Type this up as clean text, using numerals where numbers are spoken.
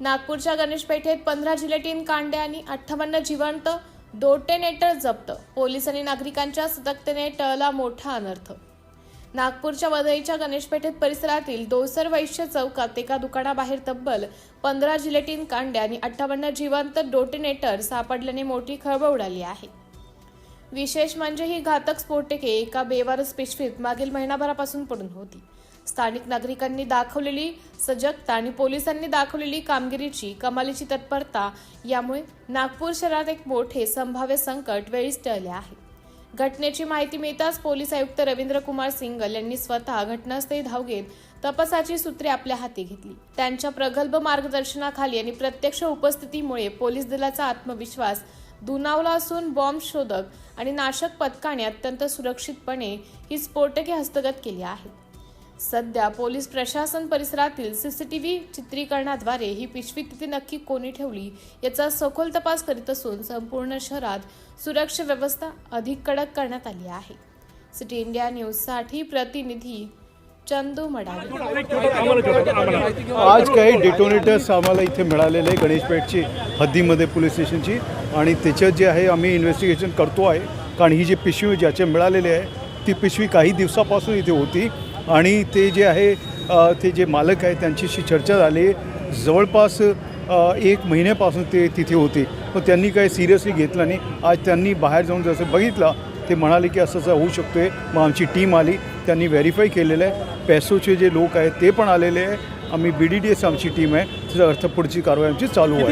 नागपूरच्या गणेशपेठेत 15 जिलेटिन कांड्या आणि 58 जिवंत डोटेनेटर जप्त। पोलीस आणि नागरिकांच्या सतर्कतेने टळला मोठा अनर्थ। नागपूरच्या वधईच्या गणेशपेठेत परिसरातील दोसर वैश्य चौकात एका दुकानाबाहेर तब्बल 15 जिलेटिन कांड्या आणि 58 जिवंत डोटेनेटर सापडल्याने मोठी खळबळ उडाली आहे। विशेष म्हणजे ही घातक स्फोटके एका बेवारस पिशवीत मागील महिनाभरापासून पडून होती। स्थानिक नागरिकांनी दाखवलेली सजगता आणि पोलिसांनी दाखवलेली कामगिरीची कमालीची तत्परता यामुळे नागपूर शहरात एक मोठे संभाव्य संकट वेळीच टळले आहे। घटनेची माहिती मिळताच पोलीस आयुक्त रवींद्र कुमार सिंगल यांनी स्वतः घटनास्थळी धाव घेत तपासाची सूत्रे आपल्या हाती घेतली। त्यांच्या प्रगल्भ मार्गदर्शनाखाली आणि प्रत्यक्ष उपस्थितीमुळे पोलीस दलाचा आत्मविश्वास दुणावला असून बॉम्ब शोधक आणि नाशक पथकाने अत्यंत सुरक्षितपणे ही स्फोटके हस्तगत केली आहेत। सध्या पोलीस प्रशासन परिसरातील सीसीटीव्ही चित्रीकरणाद्वारे ही पिशवी तिथे नक्की कोणी ठेवली याचा सखोल तपास करीत असून संपूर्ण शहरात सुरक्षा व्यवस्था अधिक कडक करण्यात आली आहे। सिटी इंडिया न्यूजसाठी प्रतिनिधी चंदू मडावी। आज काही डेटोनेटर्स आम्हाला इथे मिळालेले आहे गणेशपेठची हद्दीमध्ये पोलीस स्टेशनची, आणि त्याच्यात जे आहे आम्ही इन्व्हेस्टिगेशन करतो आहे। कारण ही जी पिशवी ज्याचे मिळालेली आहे ती पिशवी काही दिवसापासून इथे होती आणि ते जे आहे ते जे मालक आहे त्यांच्याशी चर्चा झाली। जवळपास 1 महिन्यापासून ते तिथे होते, पण त्यांनी काही सिरियसली घेतलं नाही। आज त्यांनी बाहेर जाऊन जसं बघितलं ते म्हणाले की असं होऊ शकतो आहे। मग आमची टीम आली, त्यांनी व्हेरीफाय केलेलं आहे। पैसोचे जे लोक आहेत ते पण आलेले आहे। आम्ही BDDS आमची टीम आहे, त्याचा अर्थ पुढची कारवाई आमची चालू आहे।